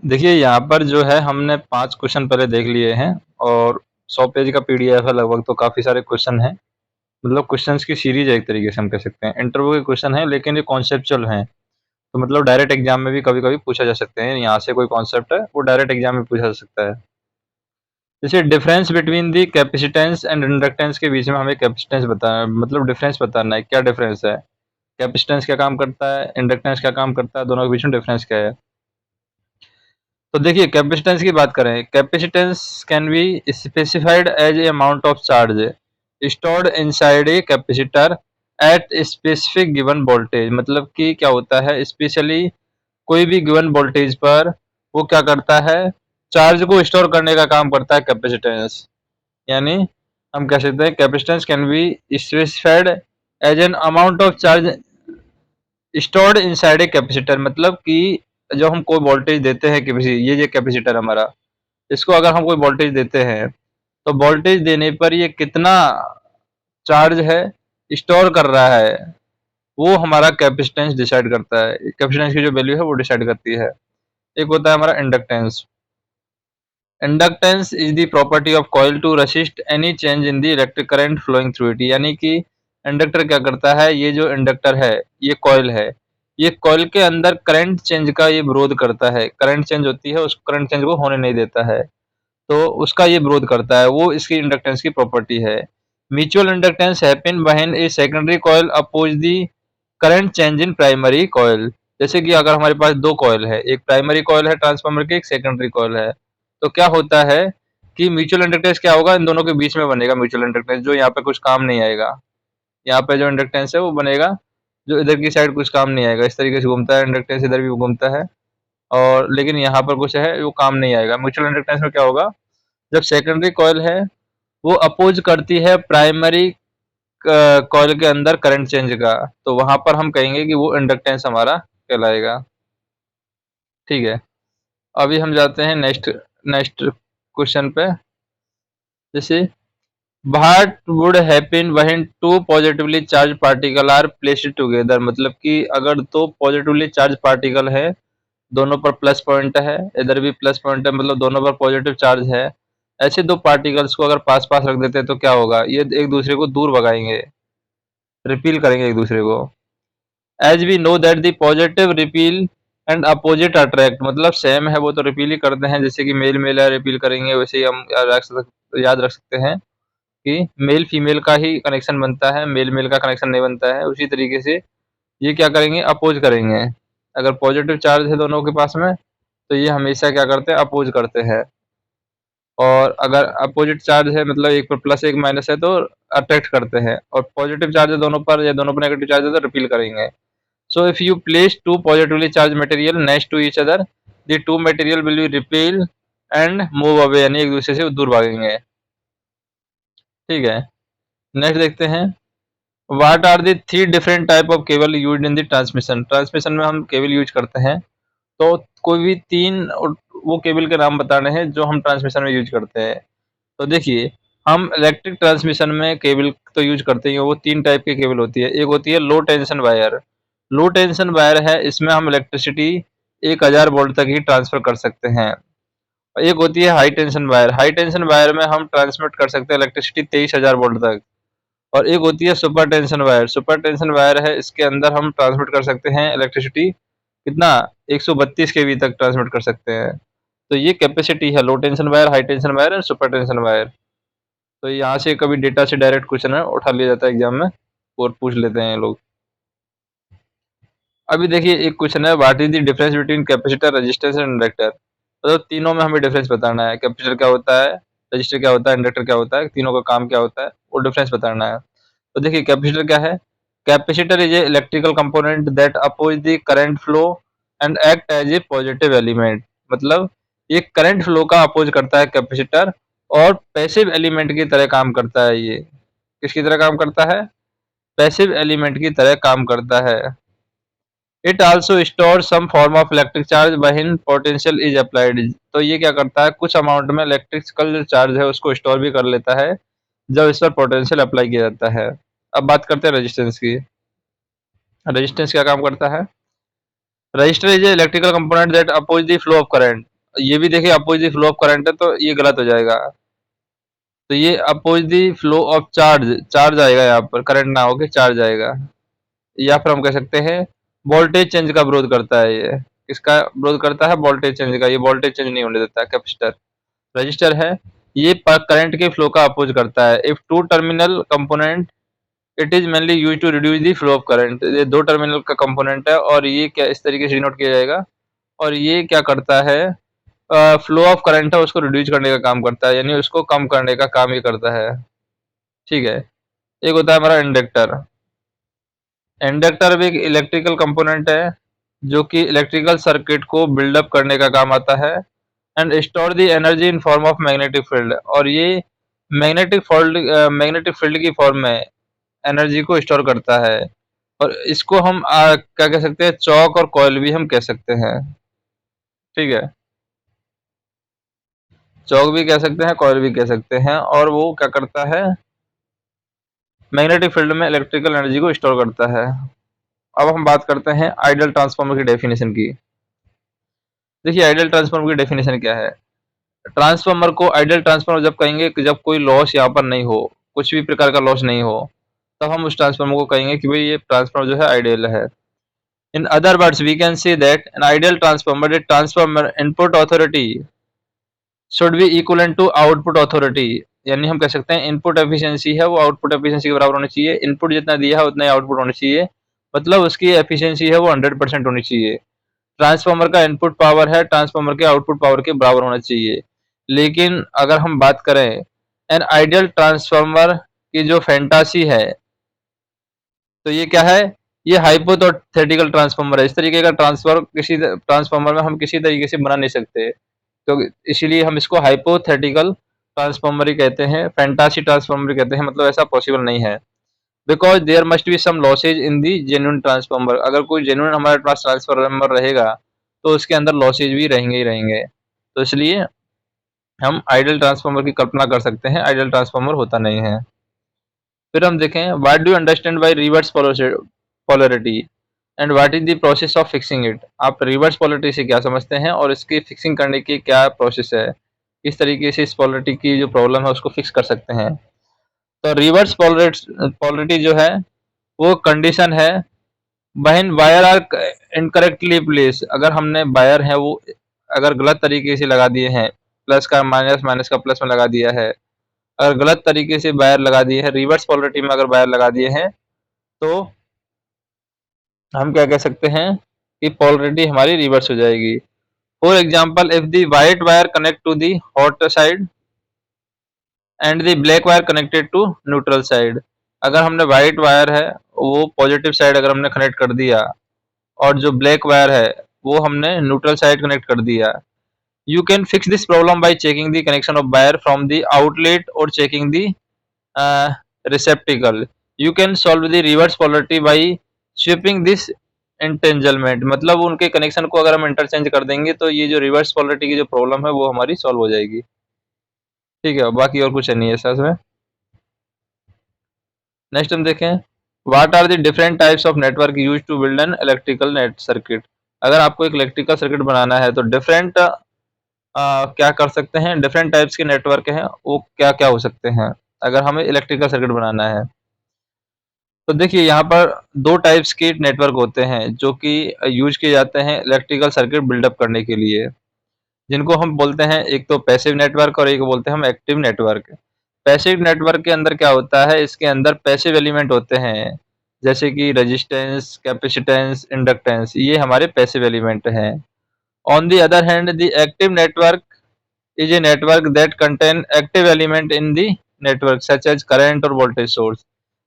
देखिए यहाँ पर जो है हमने 5 क्वेश्चन पहले देख लिए हैं और 100 पेज का पीडीएफ है लगभग, तो काफ़ी सारे क्वेश्चन हैं। मतलब क्वेश्चंस की सीरीज़ है एक तरीके से हम कह सकते हैं। इंटरव्यू के क्वेश्चन हैं लेकिन ये कॉन्सेप्चुअल हैं। तो मतलब डायरेक्ट एग्ज़ाम में भी कभी-कभी पूछा जा सकते हैं। यहाँ से कोई कॉन्सेप्ट है वो डायरेक्ट एग्ज़ाम में पूछा जा सकता है। जैसे difference between the capacitance and inductance के बीच में हमें कैपेसिटेंस बताना मतलब डिफरेंस बताना है, क्या डिफरेंस है? कैपेसिटेंस क्या काम करता है? इंडक्टेंस क्या काम करता है? दोनों के बीच में डिफरेंस क्या है? तो देखिए कैपेसिटेंस की बात करें, capacitance can be specified as a amount of charge stored inside a capacitor at specific given voltage. मतलब कि क्या होता है, स्पेशली कोई भी गिवन वोल्टेज पर वो क्या करता है, चार्ज को स्टोर करने का काम करता है कैपेसिटेंस। यानी हम कह सकते हैं capacitance can be specified as an amount of charge stored inside a capacitor. मतलब कि जब हम कोई वोल्टेज देते हैं कैपेसिटी, ये जो कैपेसिटर हमारा, इसको अगर हम कोई वोल्टेज देते हैं तो वोल्टेज देने पर ये कितना चार्ज है स्टोर कर रहा है, वो हमारा कैपेसिटेंस डिसाइड करता है। कैपेसिटेंस की जो वैल्यू है वो डिसाइड करती है। एक होता है हमारा inductance. Inductance is the property of coil to resist any change in the electric current flowing through it. यानी कि इंडक्टर क्या करता है, ये जो इंडक्टर है, ये कॉइल है, ये कॉइल के अंदर करंट चेंज का ये विरोध करता है। करंट चेंज होती है, उस करंट चेंज को होने नहीं देता है, तो उसका ये विरोध करता है, वो इसकी इंडक्टेंस की प्रॉपर्टी है। Mutual inductance happen when a secondary coil oppose the current change in primary coil. जैसे कि अगर हमारे पास दो कॉइल है, एक प्राइमरी कॉइल है ट्रांसफार्मर की, एक सेकेंडरी कॉइल है, तो क्या होता है कि म्यूचुअल इंडक्टेंस क्या होगा, इन दोनों के बीच में बनेगा म्यूचुअल इंडक्टेंस, जो यहाँ पे कुछ काम नहीं आएगा। यहाँ पे जो इंडक्टेंस है वो बनेगा जो इधर की साइड कुछ काम नहीं आएगा। इस तरीके से घूमता है इंडक्टेंस, इधर भी घूमता है, और लेकिन यहाँ पर कुछ है वो काम नहीं आएगा। म्यूचुअल इंडक्टेंस में क्या होगा, जब सेकेंडरी कॉइल है वो अपोज करती है प्राइमरी कॉइल के अंदर करंट चेंज का, तो वहां पर हम कहेंगे कि वो इंडक्टेंस हमारा कहलाएगा। ठीक है, अभी हम जाते हैं नेक्स्ट नेक्स्ट क्वेश्चन पे। जैसे what would happen when two positively charge particle are placed together. मतलब कि अगर दो पॉजिटिवली चार्ज पार्टिकल है, दोनों पर प्लस पॉइंट है, इधर भी प्लस पॉइंट है, मतलब दोनों पर पॉजिटिव चार्ज है, ऐसे दो पार्टिकल्स को अगर पास पास रख देते हैं तो क्या होगा, ये एक दूसरे को दूर भगाएंगे, रिपील करेंगे एक दूसरे को। As we know that the positive repel and opposite attract. मतलब सेम है वो तो रिपील ही करते हैं, जैसे कि मेल मेल है रिपील करेंगे, वैसे ही हम याद रख सकते हैं कि मेल फीमेल का ही कनेक्शन बनता है, मेल मेल का कनेक्शन नहीं बनता है। उसी तरीके से ये क्या करेंगे, अपोज करेंगे। अगर पॉजिटिव चार्ज है दोनों के पास में तो ये हमेशा क्या करते हैं, अपोज करते हैं। और अगर अपोजिट चार्ज है, मतलब एक पर प्लस एक माइनस है, तो अट्रैक्ट करते हैं। और पॉजिटिव चार्ज है दोनों पर या दोनों पर नेगेटिव चार्ज है तो रिपील करेंगे। So if you place two positively charged material next to each other, the two material will be repel and move away, यानी एक दूसरे से दूर भागेंगे। ठीक है, नेक्स्ट देखते हैं। What are the three different type of cable used in the transmission? Transmission में हम केबल यूज करते हैं, तो कोई भी तीन वो केबल के नाम बताने हैं जो हम ट्रांसमिशन में यूज करते हैं। तो देखिए, हम इलेक्ट्रिक ट्रांसमिशन में केबल तो यूज करते ही हैं, वो तीन टाइप की केबल होती है। एक होती है लो टेंशन वायर। लो टेंशन वायर है, इसमें हम इलेक्ट्रिसिटी 1000 वोल्ट तक ही ट्रांसफर कर सकते हैं। और एक होती है high tension wire. High tension wire में हम ट्रांसमिट कर सकते हैं इलेक्ट्रिसिटी 23,000 वोल्ट तक। और एक होती है super tension wire. Super tension wire है, इसके अंदर हम ट्रांसमिट कर सकते हैं इलेक्ट्रिसिटी कितना, 132 केवी तक ट्रांसमिट कर सकते हैं। तो ये कैपेसिटी है low tension wire, high tension wire और सुपर टेंशन वायर। तो यहाँ से कभी डेटा से डायरेक्ट क्वेश्चन है उठा लिया जाता है एग्जाम में और पूछ लेते हैं लोग। अभी देखिए एक क्वेश्चन है, what is the difference between capacitor, resistance and inductor. तो तीनों में हमें डिफरेंस बताना है, कैपेसिटर क्या होता है, रजिस्टर क्या होता है, इंडक्टर क्या होता है, तीनों का काम क्या होता है, वो डिफरेंस बताना है। तो देखिए कैपेसिटर क्या है, capacitor is a electrical component that oppose the current flow and act as a positive element. मतलब ये करंट फ्लो का अपोज करता है कैपेसिटर, और पैसिव एलिमेंट की तरह काम करता है। ये किसकी तरह काम करता है, पैसिव एलिमेंट की तरह काम करता है। It also store some form of electric charge when potential is applied. तो ये क्या करता है, कुछ अमाउंट में इलेक्ट्रिकल जो चार्ज है उसको स्टोर भी कर लेता है जब इस पर पोटेंशियल अप्लाई किया जाता है। अब बात करते हैं रेजिस्टेंस की। रेजिस्टेंस क्या काम करता है, resistor is electrical component that oppose the flow of current. ये भी देखिए oppose the flow of current है तो ये गलत हो जाएगा। तो ये oppose the flow of charge, charge आएगा यहाँ पर, करंट ना होके चार्ज आएगा। या फिर हम कह सकते हैं वोल्टेज चेंज का विरोध करता है ये। किसका विरोध करता है? वोल्टेज चेंज का। ये वोल्टेज चेंज नहीं होने देता है कैपेसिटर। रजिस्टर है, ये करंट के फ्लो का अपोज करता है। If two terminal component it is mainly use to reduce the flow of current. ये दो टर्मिनल का कंपोनेंट है और ये क्या इस तरीके से डिनोट किया जाएगा। और ये क्या करता है? फ्लो ऑफ करंट है उसको रिड्यूस करने का काम करता है, यानी उसको कम करने का काम ये करता है। ठीक है। एक होता है हमारा इंडक्टर। इंडक्टर भी एक इलेक्ट्रिकल कंपोनेंट है जो कि इलेक्ट्रिकल सर्किट को बिल्डअप करने का काम आता है। And store the energy in form of magnetic field. और ये मैग्नेटिक फील्ड की फॉर्म में एनर्जी को स्टोर करता है। और इसको हम क्या कह सकते हैं? चौक और कॉइल भी हम कह सकते हैं। ठीक है। चौक भी कह सकते हैं, कॉइल भी कह सकते हैं। और वो क्या करता है? मैग्नेटिक फील्ड में इलेक्ट्रिकल एनर्जी को स्टोर करता है। अब हम बात करते हैं आइडियल ट्रांसफार्मर की डेफिनेशन की। देखिए आइडियल ट्रांसफार्मर की डेफिनेशन क्या है? ट्रांसफार्मर को आइडियल ट्रांसफार्मर जब कहेंगे कि जब कोई लॉस यहाँ पर नहीं हो, कुछ भी प्रकार का लॉस नहीं हो, तब हम उस ट्रांसफार्मर को कहेंगे कि भाई ये ट्रांसफार्मर जो है आइडियल है। In other words we can say that an ideal transformer, the transformer input authority should be equal to output authority. यानी हम कह सकते हैं इनपुट एफिशिएंसी है वो आउटपुट एफिशिएंसी के बराबर होनी चाहिए। इनपुट जितना दिया है उतना ही आउटपुट होना चाहिए, मतलब उसकी एफिशिएंसी है वो 100% होनी चाहिए। ट्रांसफार्मर का इनपुट पावर है ट्रांसफार्मर के आउटपुट पावर के बराबर होना चाहिए। लेकिन अगर हम बात करें एन आइडियल ट्रांसफार्मर की जो फैंटासी है, तो ये क्या है? ये हाइपोथेटिकल ट्रांसफार्मर है। इस तरीके का ट्रांसफर किसी ट्रांसफार्मर में हम किसी तरीके से बना नहीं सकते, तो इसीलिए हम इसको हाइपोथेटिकल ट्रांसफार्मर ही कहते हैं, फैंटासी ट्रांसफार्मर कहते हैं। मतलब ऐसा पॉसिबल नहीं है। Because there must be some losses in the genuine transformer. अगर कोई जेन्युइन हमारे पास ट्रांसफार्मर रहेगा तो उसके अंदर लॉसेज भी रहेंगे ही रहेंगे। तो इसलिए हम आइडियल ट्रांसफार्मर की कल्पना कर सकते हैं, आइडियल ट्रांसफार्मर होता नहीं है। फिर हम देखें what do you understand by reverse polarity and what is the process of fixing it. आप रिवर्स पोलैरिटी से क्या समझते हैं और इसकी फिक्सिंग करने की क्या प्रोसेस है? किस तरीके से इस पोलैरिटी की जो प्रॉब्लम है उसको फिक्स कर सकते हैं? तो रिवर्स पोलैरिटी जो है वो कंडीशन है when wire are incorrectly place. अगर हमने वायर है वो अगर गलत तरीके से लगा दिए हैं, प्लस का माइनस, माइनस का प्लस में लगा दिया है, अगर गलत तरीके से वायर लगा दिए हैं, रिवर्स पोलैरिटी में अगर वायर लगा दिए हैं, तो हम क्या कह सकते हैं कि पोलैरिटी हमारी रिवर्स हो जाएगी। For example if the white wire connect to the hot side and the black wire connected to neutral side. अगर हमने व्हाइट वायर है वो पॉजिटिव साइड अगर हमने कनेक्ट कर दिया और जो ब्लैक वायर है वो हमने न्यूट्रल साइड कनेक्ट कर दिया। You can fix this problem by checking the connection of wire from the outlet और checking the receptacle. You can solve the reverse polarity by swapping this इंटेंजलमेंट। मतलब उनके connection को अगर हम इंटरचेंज कर देंगे तो ये जो रिवर्स पोलैरिटी की जो प्रॉब्लम है वो हमारी सॉल्व हो जाएगी। ठीक है, बाकी और कुछ नहीं है सर में। नेक्स्ट हम देखें what are the different types of network use to build an electrical net circuit. अगर आपको एक इलेक्ट्रिकल सर्किट बनाना है तो डिफरेंट क्या कर सकते हैं, डिफरेंट टाइप्स के नेटवर्क हैं वो क्या क्या हो सकते हैं अगर हमें इलेक्ट्रिकल सर्किट बनाना है। तो देखिए यहाँ पर दो टाइप्स के नेटवर्क होते हैं जो कि यूज किए जाते हैं इलेक्ट्रिकल सर्किट बिल्डअप करने के लिए, जिनको हम बोलते हैं एक तो पैसिव नेटवर्क और एक बोलते हैं हम एक्टिव नेटवर्क। पैसिव नेटवर्क के अंदर क्या होता है? इसके अंदर पैसिव एलिमेंट होते हैं जैसे कि रेजिस्टेंस, कैपेसिटेंस, इंडक्टेंस, ये हमारे पैसिव एलिमेंट हैं। On the other hand the active network is a network that contain active element in the network such as current और वोल्टेज सोर्स।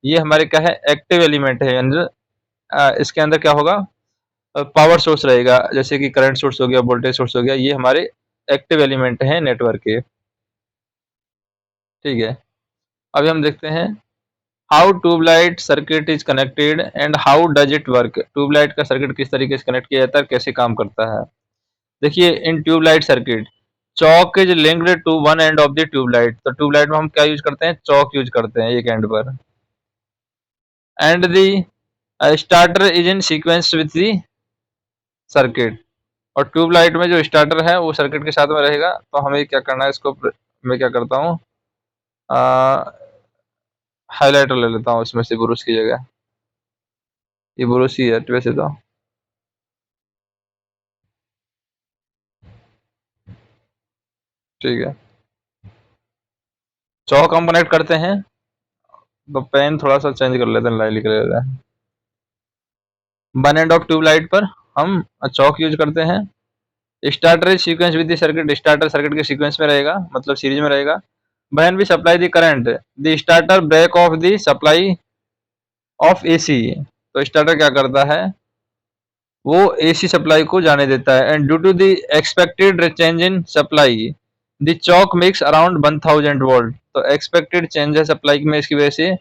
ये हमारे क्या है? एक्टिव एलिमेंट है। यानी इसके अंदर क्या होगा? पावर सोर्स रहेगा जैसे कि करंट सोर्स हो गया, वोल्टेज सोर्स हो गया, ये हमारे एक्टिव एलिमेंट हैं नेटवर्क के। ठीक है। अभी हम देखते हैं how tube light circuit is connected and how does it work. Tube light का सर्किट किस तरीके से कनेक्ट किया जाता है, कैसे काम करता है? देखिए in tubelight circuit choke is linked to one end of the tubelight. तो ट्यूबलाइट में हम क्या यूज करते हैं? चौक यूज करते हैं एक एंड पर। And the starter is in sequence with the circuit, और ट्यूबलाइट में जो स्टार्टर है वो सर्किट के साथ में रहेगा। तो हमें क्या करना है, इसको मैं क्या करता हूँ, हाईलाइटर ले लेता हूँ इसमें से ब्रुश की जगह। ये ब्रुश ही है वैसे तो। ठीक है, चौक हम कनेक्ट करते हैं। तो पेन थोड़ा सा चेंज कर लेते हैं, लाइट लिख लेते हैं। वन एंड ऑफ ट्यूबलाइट पर हम चौक यूज करते हैं। Starter sequence with the circuit, starter circuit के सीक्वेंस में रहेगा, मतलब सीरीज में रहेगा। When we supply the current, the starter break off the supply of AC. तो स्टार्टर क्या करता है, वो एसी सप्लाई को जाने देता है। And due to the expected change in supply, the choke makes around 1000 volt. तो एक्सपेक्टेड चेंज है सप्लाई में, इसकी वजह से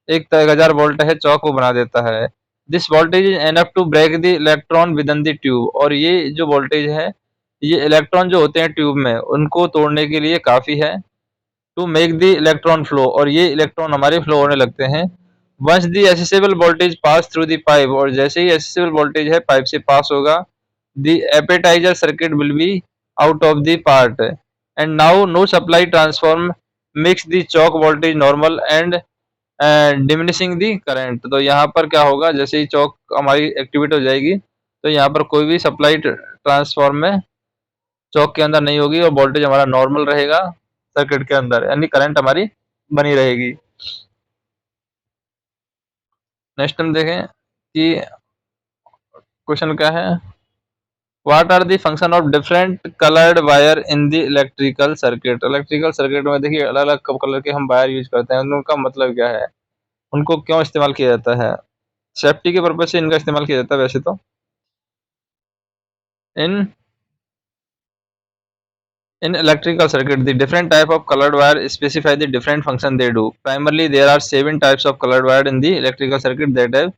1000 वोल्ट है चौक वो बना देता है। This voltage is enough to break the electron within the tube. और ये जो वोल्टेज है, ये इलेक्ट्रॉन जो होते हैं ट्यूब में उनको तोड़ने के लिए काफ़ी है। To make the electron flow, और ये इलेक्ट्रॉन हमारे फ्लो होने लगते हैं। Once the accessible voltage pass through the pipe, और जैसे ही एसेसेबल वोल्टेज है पाइप से पास होगा, the appetizer circuit will be out of the part. And now no supply transform makes the choke voltage normal and diminishing the current. तो यहाँ पर क्या होगा, जैसे ही चौक हमारी एक्टिवेट हो जाएगी, तो यहाँ पर कोई भी सप्लाई ट्रांसफॉर्म में चौक के अंदर नहीं होगी, और वोल्टेज हमारा नॉर्मल रहेगा सर्किट के अंदर, यानी करंट हमारी बनी रहेगी। नेक्स्ट हम देखें कि क्वेश्चन क्या है, what are the function of different coloured wire in the electrical circuit. Electrical circuit में देखिए अलग अलग कलर के हम वायर यूज करते हैं, उनका मतलब क्या है, उनको क्यों इस्तेमाल किया जाता है। सेफ्टी के पर्पज से इनका इस्तेमाल किया जाता है वैसे तो। In electrical circuit, the different type of colored wire specify the different function they do. Primarily, there are 7 types of colored wire in the electrical circuit that have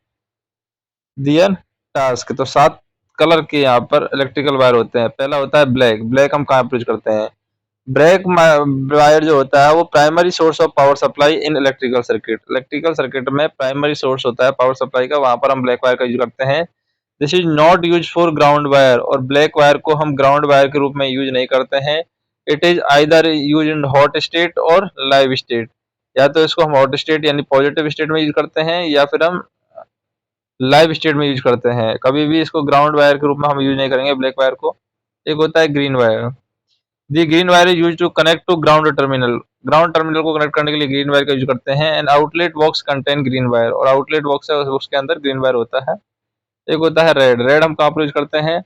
their task. तो 7 colour के यहाँ पर electrical wire होते हैं। पहला होता है black. Black हम कहाँ यूज करते हैं, ब्लैक वायर जो होता है वो primary source of power supply in electrical circuit. Electrical circuit में प्राइमरी सोर्स होता है पावर सप्लाई का, वहां पर हम ब्लैक वायर का यूज करते हैं। This is not use for ground wire, और ब्लैक वायर को हम ग्राउंड वायर के रूप में यूज नहीं करते हैं। It is either use in hot state और लाइव स्टेट। या तो इसको हम हॉट स्टेट यानी पॉजिटिव स्टेट में यूज करते हैं, या फिर हम लाइव स्टेट में यूज करते हैं। कभी भी इसको ग्राउंड वायर के रूप में हम यूज नहीं करेंगे ब्लैक वायर को। एक होता है green wire. The green wire is use to connect to ground terminal. Ground terminal को कनेक्ट करने के लिए ग्रीन वायर का यूज करते हैं। And outlet box contain green wire, और आउटलेट बॉक्स है उसके अंदर ग्रीन वायर होता है। एक होता है रेड। रेड हम कहाँ पर यूज करते हैं,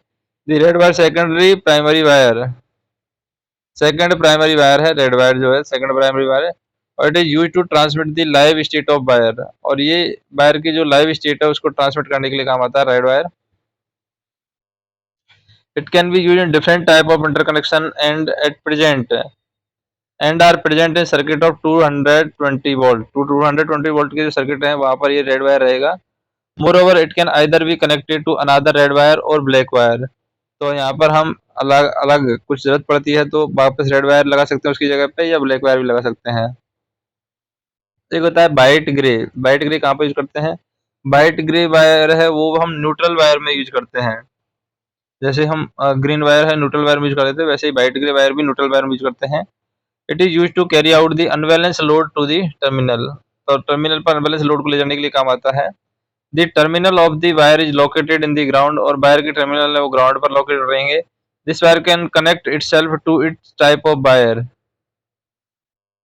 the red wire secondary primary wire. Second primary wire है रेड वायर, जो है सेकंड प्राइमरी वायर है। और it is use to transmit the live state of wire, और ये वायर की जो लाइव स्टेट है उसको ट्रांसमिट करने के लिए काम आता है red wire. It can be use in different type of interconnection and are present in circuit of 220 volt. 220 volt के जो सर्किट है वहां पर ये रेड वायर रहेगा। Moreover it can either be connected to another red wire और black wire. तो यहाँ पर हम अलग अलग कुछ जरूरत पड़ती है तो वापस रेड वायर लगा सकते हैं उसकी जगह पे, या ब्लैक वायर भी लगा सकते हैं। एक होता है वाइट ग्रे। वाइट ग्रे कहाँ पे यूज करते हैं, वाइट ग्रे वायर है वो हम न्यूट्रल वायर में यूज करते हैं। जैसे हम ग्रीन वायर है न्यूट्रल वायर में यूज करते थे, वैसे ही वाइट ग्रे वायर भी न्यूट्रल वायर में यूज करते हैं। It is use to carry out the unbalance load to the terminal. तो टर्मिनल पर अनबैलेंस लोड को ले जाने के लिए काम आता है। The terminal of the wire is located in the ground, और वायर के टर्मिनल है वो ग्राउंड पर लोकेटेड रहेंगे। This wire can connect itself to its type of wire.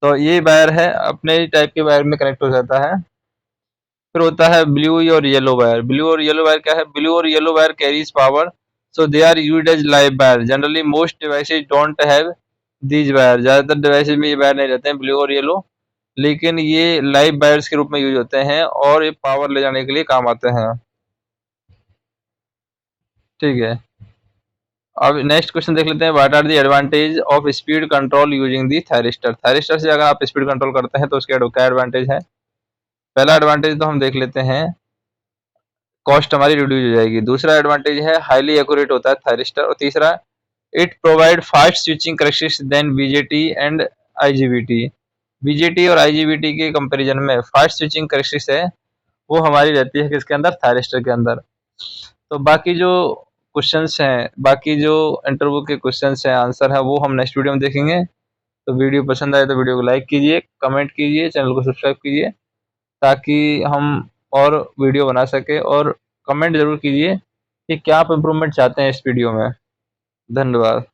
तो ये वायर है अपने टाइप के वायर में कनेक्ट हो जाता है। फिर होता है ब्लू और येलो वायर। ब्लू और येलो वायर क्या है, ब्लू और yellow wire carries power, so they are used as live wire. Generally most devices don't have these wire. ज्यादातर डिवाइसेज में ये वायर नहीं रहते हैं ब्लू और येलो, लेकिन ये लाइव वायर्स के रूप में यूज होते हैं और ये पावर ले जाने के लिए काम आते हैं। ठीक है, अब नेक्स्ट क्वेश्चन देख लेते हैं, what are the advantage of speed control using the thyristor. Thyristor से अगर आप स्पीड कंट्रोल करते हैं तो उसके क्या एडवांटेज है। पहला एडवांटेज तो हम देख लेते हैं, कॉस्ट हमारी रिड्यूस हो जाएगी। दूसरा एडवांटेज है हाईली एक्यूरेट होता है थायरिस्टर। और तीसरा, it provide fast switching characteristics than BJT and IGBT. BJT और आईजीबीटी के कंपैरिजन में फास्ट स्विचिंग करेक्टरिस्टिक्स है वो हमारी रहती है किसके अंदर, थायरिस्टर के अंदर। तो बाकी जो क्वेश्चंस हैं, बाकी जो इंटरव्यू के क्वेश्चंस हैं, आंसर है, वो हम नेक्स्ट वीडियो में देखेंगे। तो वीडियो पसंद आए तो वीडियो को लाइक कीजिए, कमेंट कीजिए, चैनल को सब्सक्राइब कीजिए, ताकि हम और वीडियो बना सके। और कमेंट ज़रूर कीजिए कि क्या आप इम्प्रूवमेंट चाहते हैं इस वीडियो में। धन्यवाद।